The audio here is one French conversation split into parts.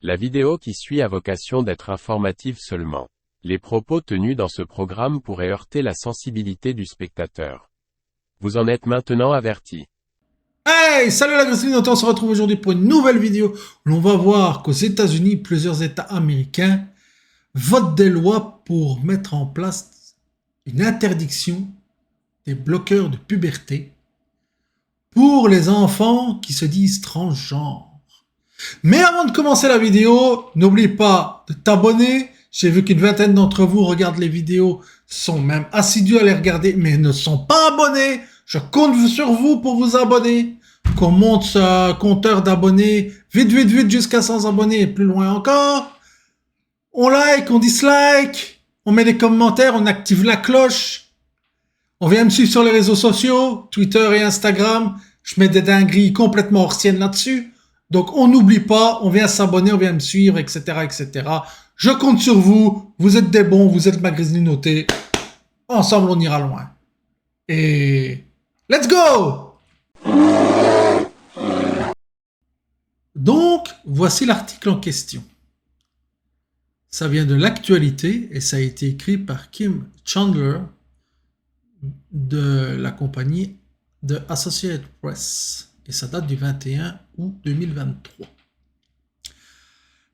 La vidéo qui suit a vocation d'être informative seulement. Les propos tenus dans ce programme pourraient heurter la sensibilité du spectateur. Vous en êtes maintenant averti. Hey, salut la Gracine, on se retrouve aujourd'hui pour une nouvelle vidéo où l'on va voir qu'aux États-Unis, plusieurs États américains votent des lois pour mettre en place une interdiction des bloqueurs de puberté pour les enfants qui se disent transgenres. Mais avant de commencer la vidéo, n'oublie pas de t'abonner. J'ai vu qu'une vingtaine d'entre vous regardent les vidéos, sont même assidus à les regarder, mais ne sont pas abonnés. Je compte sur vous pour vous abonner. Qu'on monte ce compteur d'abonnés vite jusqu'à 100 abonnés et plus loin encore. On like, on dislike, on met des commentaires, on active la cloche. On vient me suivre sur les réseaux sociaux, Twitter et Instagram. Je mets des dingueries complètement hortiennes là-dessus. Donc on n'oublie pas, on vient s'abonner, on vient me suivre, etc., etc. Je compte sur vous, vous êtes des bons, vous êtes ma griselinoté. Ensemble on ira loin. Et let's go! Donc, voici l'article en question. Ça vient de l'actualité et ça a été écrit par Kim Chandler de la compagnie de Associated Press. Et ça date du 21 août 2023.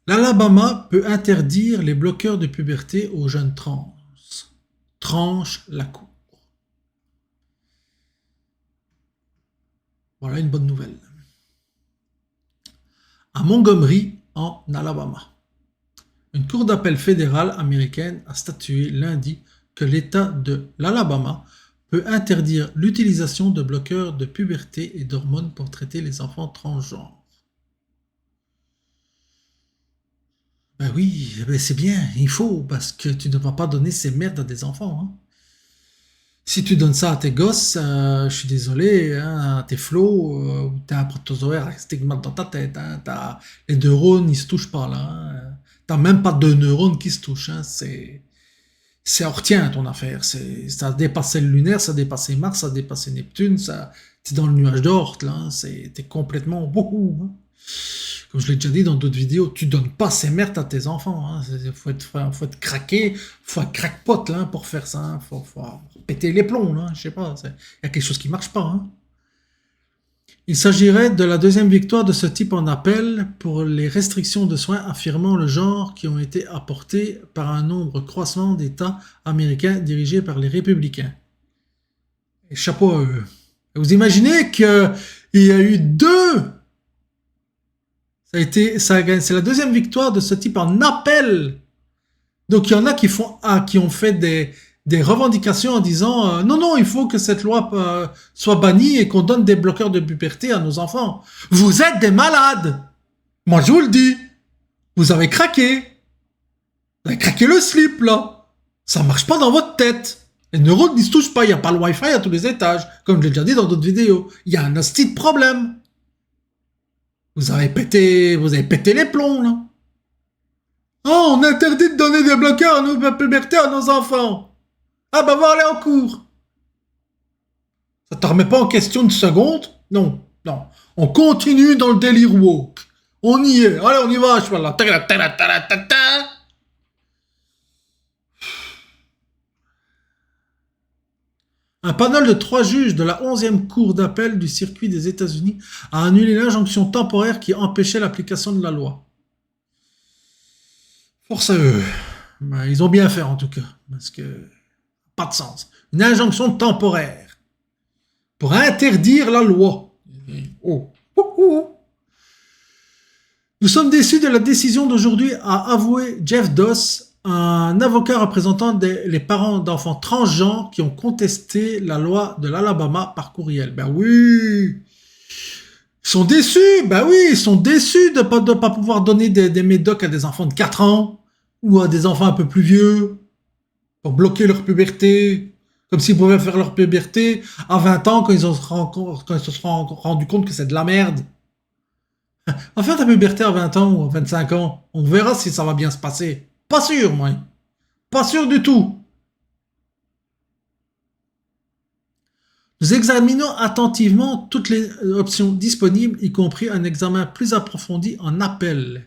L'Alabama peut interdire les bloqueurs de puberté aux jeunes trans. Tranche la cour. Voilà une bonne nouvelle. À Montgomery, en Alabama, une cour d'appel fédérale américaine a statué lundi que l'État de l'Alabama peut interdire l'utilisation de bloqueurs de puberté et d'hormones pour traiter les enfants transgenres. Ben oui, ben c'est bien, il faut, parce que tu ne vas pas donner ces merdes à des enfants. Hein. Si tu donnes ça à tes gosses, je suis désolé, hein, à tes flots, t'as un protozoaire avec stigmate dans ta tête, hein, les neurones, ils se touchent pas là. Hein, t'as même pas de neurones qui se touchent, hein, c'est hortien ton affaire, ça a dépassé le lunaire, ça a dépassé Mars, ça a dépassé Neptune, t'es dans le nuage d'Oort là, hein, t'es complètement beaucoup. Hein. Comme je l'ai déjà dit dans d'autres vidéos, tu donnes pas ces merdes à tes enfants. Hein. Faut être craqué, faut être crackpot là, pour faire ça. Hein. Faut péter les plombs. Là. Je sais pas, il y a quelque chose qui marche pas. Hein. Il s'agirait de la deuxième victoire de ce type en appel pour les restrictions de soins affirmant le genre qui ont été apportées par un nombre croissant d'États américains dirigés par les républicains. Et chapeau à eux. Vous imaginez qu'il y a eu c'est la deuxième victoire de ce type en appel. Donc il y en a qui ont fait des revendications en disant non, il faut que cette loi soit bannie et qu'on donne des bloqueurs de puberté à nos enfants. Vous êtes des malades. Moi je vous le dis. Vous avez craqué. Vous avez craqué le slip là. Ça marche pas dans votre tête. Les neurones ne se touchent pas. Il n'y a pas le Wi-Fi à tous les étages. Comme je l'ai déjà dit dans d'autres vidéos. Il y a un hostie de problème. Vous avez pété les plombs, là. Oh, on interdit de donner des bloqueurs à nos puberté à nos enfants. Ah bah, va aller en cours. Ça te remet pas en question une seconde? Non. On continue dans le délire woke. On y est. Allez, on y va, cheval là. Un panel de 3 juges de la 11e cour d'appel du circuit des États-Unis a annulé l'injonction temporaire qui empêchait l'application de la loi. Force à eux. Ben, ils ont bien fait en tout cas, parce que pas de sens. Une injonction temporaire pour interdire la loi. Oh. Nous sommes déçus de la décision d'aujourd'hui, a avoué Jeff Doss, un avocat représentant les parents d'enfants transgenres qui ont contesté la loi de l'Alabama par courriel. Ben oui, ils sont déçus. Ben oui, ils sont déçus de pas pouvoir donner des médocs à des enfants de 4 ans ou à des enfants un peu plus vieux pour bloquer leur puberté, comme s'ils pouvaient faire leur puberté à 20 ans quand ils se seront rendus compte que c'est de la merde. Va faire ta puberté à 20 ans ou à 25 ans. On verra si ça va bien se passer. Pas sûr, moi. Pas sûr du tout. Nous examinons attentivement toutes les options disponibles, y compris un examen plus approfondi en appel.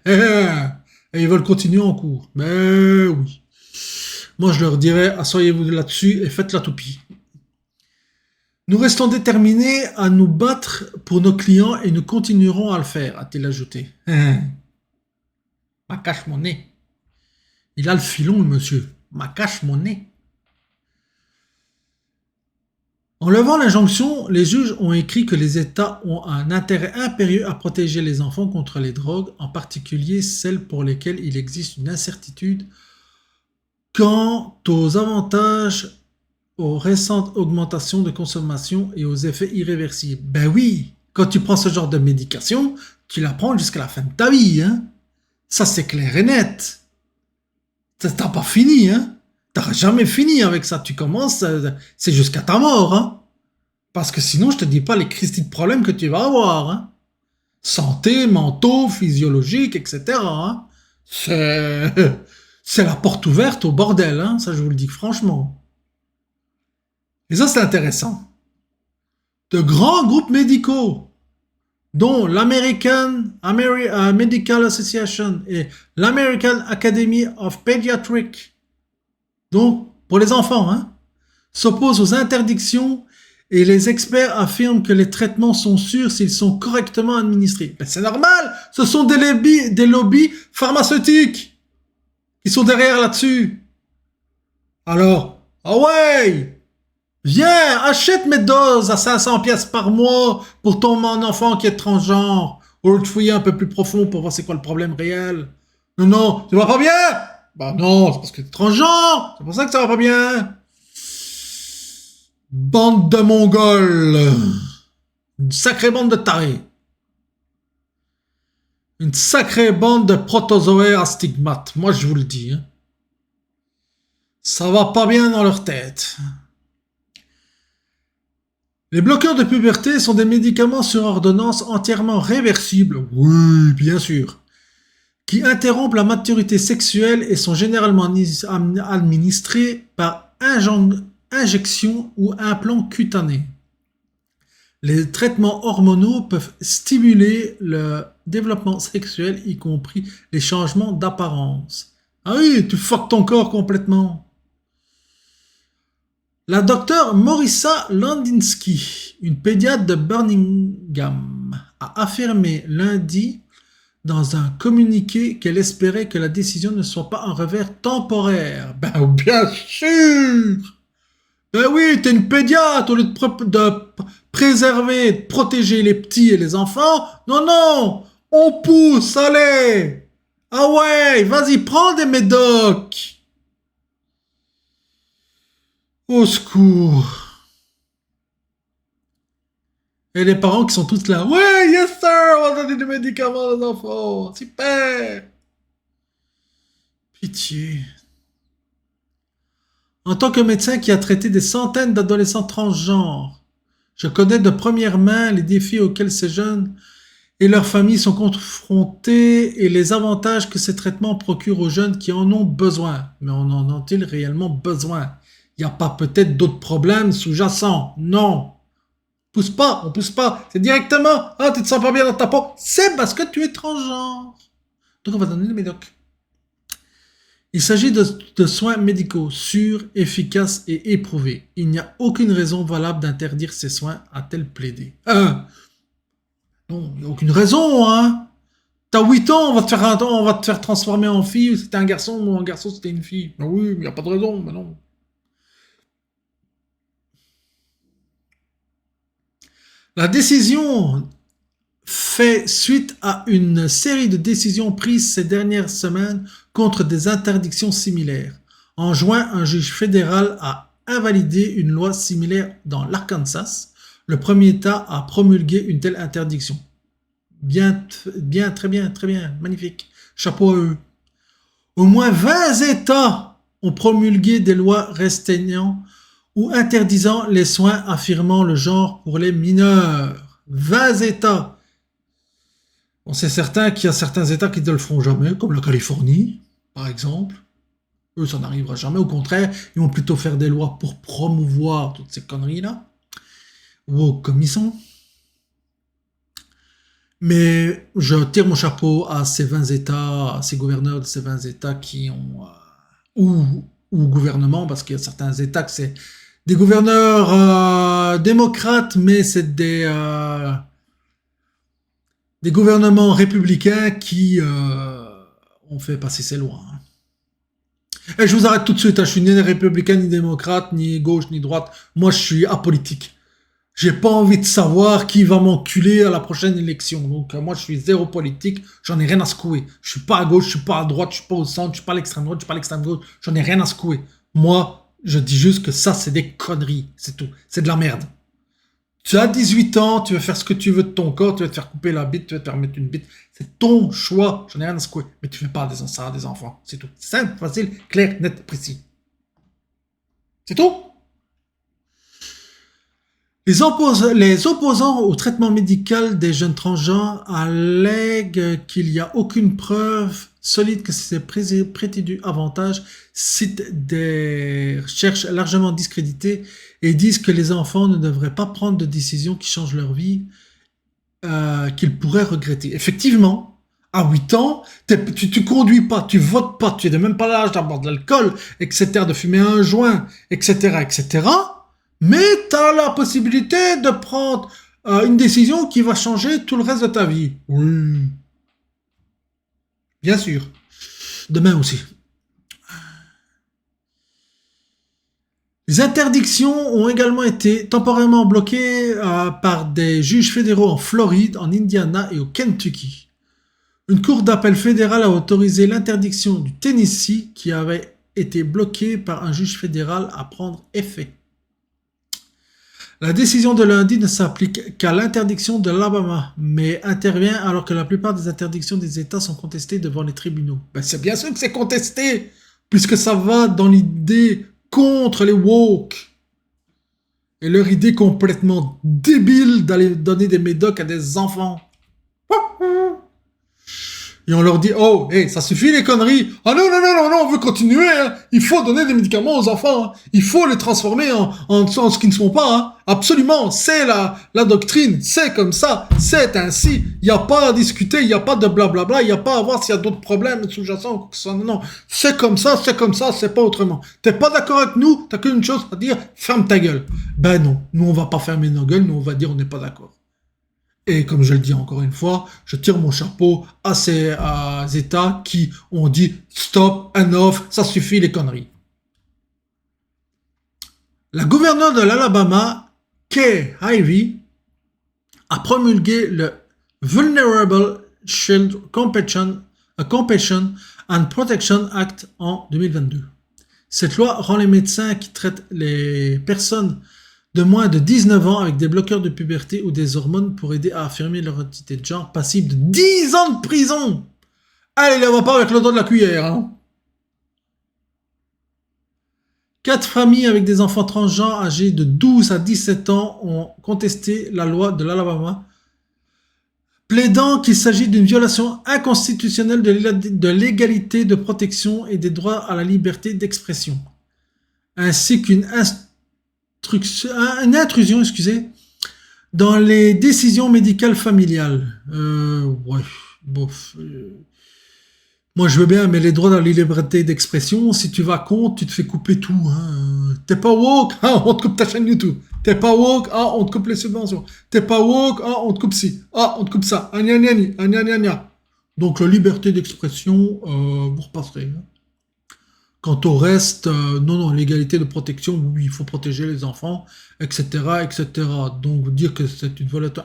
et ils veulent continuer en cours. Mais oui. Moi, je leur dirais, asseyez-vous là-dessus et faites la toupie. Nous restons déterminés à nous battre pour nos clients et nous continuerons à le faire, a-t-il ajouté. Ma cache mon nez. Il a le filon, le monsieur. Ma cache mon nez. En levant l'injonction, les juges ont écrit que les États ont un intérêt impérieux à protéger les enfants contre les drogues, en particulier celles pour lesquelles il existe une incertitude quant aux avantages, aux récentes augmentations de consommation et aux effets irréversibles. Ben oui, quand tu prends ce genre de médication, tu la prends jusqu'à la fin de ta vie, hein. Ça, c'est clair et net. T'as pas fini, hein. T'auras jamais fini avec ça. Tu commences, c'est jusqu'à ta mort, hein. Parce que sinon, je te dis pas les cristis de problèmes que tu vas avoir, hein. Santé, mentaux, physiologique, etc., hein. C'est la porte ouverte au bordel, hein. Ça, je vous le dis franchement. Et ça, c'est intéressant. De grands groupes médicaux, dont l'American Medical Association et l'American Academy of Pediatrics, donc pour les enfants, hein, s'opposent aux interdictions et les experts affirment que les traitements sont sûrs s'ils sont correctement administrés. Ben c'est normal, ce sont des lobbies pharmaceutiques qui sont derrière là-dessus. Alors, ah ouais, viens, achète mes doses à 500 pièces par mois pour ton enfant qui est transgenre. Au lieu de fouiller un peu plus profond pour voir c'est quoi le problème réel. Non, non, tu vas pas bien? Bah non, c'est parce que t'es transgenre. C'est pour ça que ça va pas bien. Bande de Mongols. Une sacrée bande de tarés. Une sacrée bande de protozoaires à stigmates. Moi, je vous le dis. Hein. Ça va pas bien dans leur tête. Les bloqueurs de puberté sont des médicaments sur ordonnance entièrement réversibles, oui, bien sûr, qui interrompent la maturité sexuelle et sont généralement administrés par injection ou implant cutané. Les traitements hormonaux peuvent stimuler le développement sexuel, y compris les changements d'apparence. Ah oui, tu fuck ton corps complètement. La docteure Morissa Landinsky, une pédiatre de Birmingham, a affirmé lundi dans un communiqué qu'elle espérait que la décision ne soit pas un revers temporaire. Ben bien sûr. Ben oui, t'es une pédiatre au lieu de préserver, de protéger les petits et les enfants. Non, non, on pousse, allez. Ah ouais, vas-y, prends des médocs. Au secours. Et les parents qui sont tous là. Ouais, yes sir, on va donner des médicaments aux enfants. Super. Pitié. En tant que médecin qui a traité des centaines d'adolescents transgenres, je connais de première main les défis auxquels ces jeunes et leurs familles sont confrontés et les avantages que ces traitements procurent aux jeunes qui en ont besoin. Mais en ont-ils réellement besoin? Il n'y a pas peut-être d'autres problèmes sous-jacents. Non. On pousse pas. C'est directement, ah, tu te sens pas bien dans ta peau. C'est parce que tu es transgenre. Donc on va donner des médocs. Il s'agit de soins médicaux sûrs, efficaces et éprouvés. Il n'y a aucune raison valable d'interdire ces soins, a-t-elle plaidé. Non, il n'y a aucune raison, hein. T'as 8 ans, on va te faire transformer en fille. C'était un garçon, ou un garçon, c'était une fille. Ben oui, mais il n'y a pas de raison, mais non. La décision fait suite à une série de décisions prises ces dernières semaines contre des interdictions similaires. En juin, un juge fédéral a invalidé une loi similaire dans l'Arkansas, le premier État à promulguer une telle interdiction. Bien, très bien, magnifique. Chapeau à eux. Au moins 20 États ont promulgué des lois restreignant ou interdisant les soins affirmant le genre pour les mineurs. 20 États. Bon, c'est certain qu'il y a certains États qui ne le feront jamais, comme la Californie, par exemple. Eux, ça n'arrivera jamais. Au contraire, ils vont plutôt faire des lois pour promouvoir toutes ces conneries-là. Ou comme ils sont. Mais je tire mon chapeau à ces 20 États, à ces gouverneurs de ces 20 États qui ont... ou gouvernements, parce qu'il y a certains États que c'est des gouverneurs démocrates, mais c'est des gouvernements républicains qui ont fait passer ces lois. Hein. Et je vous arrête tout de suite, hein, je suis ni républicain, ni démocrate, ni gauche, ni droite. Moi, je suis apolitique. J'ai pas envie de savoir qui va m'enculer à la prochaine élection. Donc, moi, je suis zéro politique, j'en ai rien à secouer. Je suis pas à gauche, je suis pas à droite, je suis pas au centre, je suis pas à l'extrême droite, je suis pas à l'extrême gauche, j'en ai rien à secouer. Moi, je dis juste que ça, c'est des conneries, c'est tout. C'est de la merde. Tu as 18 ans, tu veux faire ce que tu veux de ton corps, tu vas te faire couper la bite, tu vas te faire mettre une bite. C'est ton choix, j'en ai rien à secouer. Mais tu fais pas ça à des enfants, c'est tout. Simple, facile, clair, net, précis. C'est tout. Les opposants au traitement médical des jeunes transgenres allèguent qu'il n'y a aucune preuve solide que ces prétendus avantages, citent des recherches largement discréditées et disent que les enfants ne devraient pas prendre de décisions qui changent leur vie, qu'ils pourraient regretter. Effectivement, à 8 ans, tu conduis pas, tu votes pas, tu n'es même pas l'âge d'avoir de l'alcool, etc., de fumer un joint, etc., etc., mais tu as la possibilité de prendre une décision qui va changer tout le reste de ta vie. Oui. Bien sûr. Demain aussi. Les interdictions ont également été temporairement bloquées par des juges fédéraux en Floride, en Indiana et au Kentucky. Une cour d'appel fédérale a autorisé l'interdiction du Tennessee qui avait été bloquée par un juge fédéral à prendre effet. La décision de lundi ne s'applique qu'à l'interdiction de l'Alabama, mais intervient alors que la plupart des interdictions des États sont contestées devant les tribunaux. Ben c'est bien sûr que c'est contesté, puisque ça va dans l'idée contre les woke. Et leur idée complètement débile d'aller donner des médocs à des enfants. Et on leur dit, oh, hey, ça suffit les conneries. Ah non, non, non, non, non, on veut continuer. Hein. Il faut donner des médicaments aux enfants. Hein. Il faut les transformer en ce qu'ils ne sont pas. Hein. Absolument, c'est la doctrine. C'est comme ça, c'est ainsi. Il n'y a pas à discuter, il n'y a pas de blablabla, il n'y a pas à voir s'il y a d'autres problèmes sous-jacents ou quoi que ce soit. Non, non, c'est comme ça, c'est pas autrement. T'es pas d'accord avec nous, t'as qu'une chose à dire, ferme ta gueule. Ben non, nous on va pas fermer nos gueules, nous on va dire on n'est pas d'accord. Et comme je le dis encore une fois, je tire mon chapeau à ces États qui ont dit stop, enough, ça suffit les conneries. La gouverneure de l'Alabama, Kay Ivey, a promulgué le Vulnerable Child Compassion and Protection Act en 2022. Cette loi rend les médecins qui traitent les personnes de moins de 19 ans avec des bloqueurs de puberté ou des hormones pour aider à affirmer leur identité de genre passible de 10 ans de prison. Allez, ne va pas avec le dos de la cuillère. Hein. 4 familles avec des enfants transgenres âgés de 12 à 17 ans ont contesté la loi de l'Alabama, plaidant qu'il s'agit d'une violation inconstitutionnelle de l'égalité de protection et des droits à la liberté d'expression, ainsi qu'une intrusion, dans les décisions médicales familiales. Ouais, bof. Moi, je veux bien, mais les droits à la liberté d'expression, si tu vas contre, tu te fais couper tout. Hein. T'es pas woke, ah, on te coupe ta chaîne YouTube. T'es pas woke, ah, on te coupe les subventions. T'es pas woke, ah, on te coupe ci, ah, on te coupe ça. Donc, la liberté d'expression, vous repasserez. Hein. Quant au reste, non, l'égalité de protection, oui, il faut protéger les enfants, etc., etc. Donc, dire que c'est une violation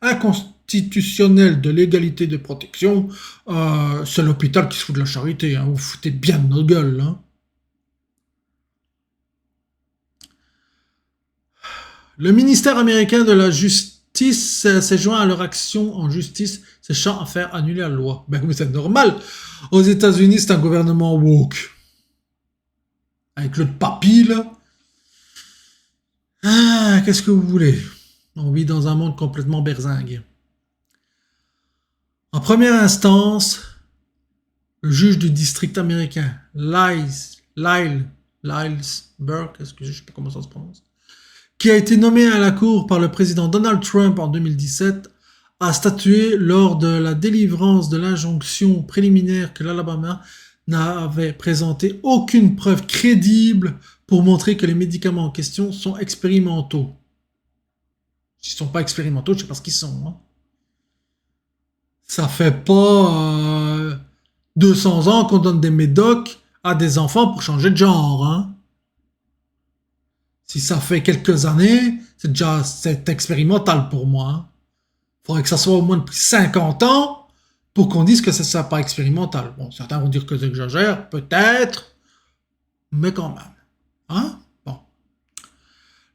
inconstitutionnelle de l'égalité de protection, c'est l'hôpital qui se fout de la charité. Hein. Vous foutez bien de nos gueules. Hein. Le ministère américain de la Justice s'est joint à leur action en justice, cherchant à faire annuler la loi. Ben oui, c'est normal. Aux États-Unis, c'est un gouvernement woke. Avec le papy, là. Ah, qu'est-ce que vous voulez? On vit dans un monde complètement berzingue. En première instance, le juge du district américain, Lylesburg, je ne sais pas comment ça se prononce, qui a été nommé à la cour par le président Donald Trump en 2017, a statué lors de la délivrance de l'injonction préliminaire que l'Alabama n'avait présenté aucune preuve crédible pour montrer que les médicaments en question sont expérimentaux. S'ils ne sont pas expérimentaux, je ne sais pas ce qu'ils sont. Hein. Ça fait pas 200 ans qu'on donne des médocs à des enfants pour changer de genre. Hein. Si ça fait quelques années, c'est expérimental pour moi. Hein. Faudrait que ça soit au moins depuis 50 ans pour qu'on dise que ça ne soit pas expérimental. Bon, certains vont dire que j'exagère, peut-être, mais quand même. Hein? Bon.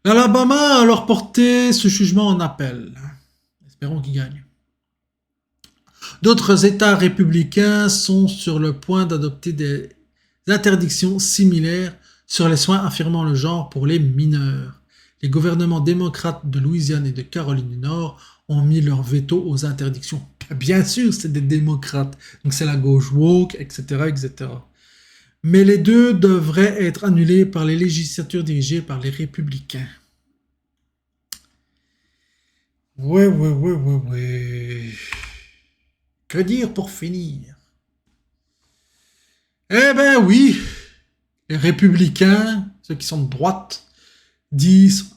L'Alabama a alors porté ce jugement en appel. Espérons qu'il gagne. D'autres États républicains sont sur le point d'adopter des interdictions similaires sur les soins affirmant le genre pour les mineurs. Les gouvernements démocrates de Louisiane et de Caroline du Nord ont mis leur veto aux interdictions. Bien sûr, c'est des démocrates, donc c'est la gauche woke, etc., etc. Mais les deux devraient être annulés par les législatures dirigées par les républicains. Ouais. Que dire pour finir? Eh ben oui, les républicains, ceux qui sont de droite, disent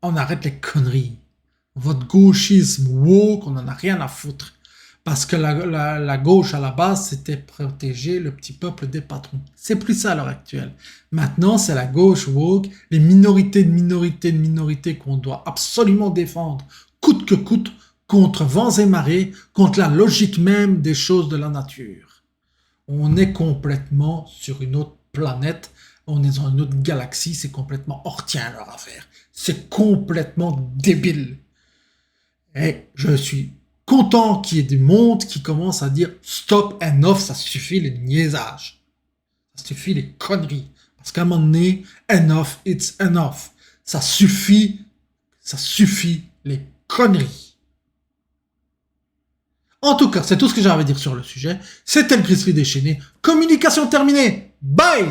on arrête les conneries. Votre gauchisme woke, on n'en a rien à foutre. Parce que la gauche à la base, c'était protéger le petit peuple des patrons. C'est plus ça à l'heure actuelle. Maintenant, c'est la gauche woke, les minorités de minorités qu'on doit absolument défendre, coûte que coûte, contre vents et marées, contre la logique même des choses de la nature. On est complètement sur une autre planète, on est dans une autre galaxie, c'est complètement hortien leur affaire. C'est complètement débile. Et je suis content qu'il y ait du monde qui commence à dire stop, enough, ça suffit les niaisages. Ça suffit les conneries. Parce qu'à un moment donné, enough, it's enough. Ça suffit les conneries. En tout cas, c'est tout ce que j'avais à dire sur le sujet. C'était le Grizzly déchaîné. Communication terminée. Bye!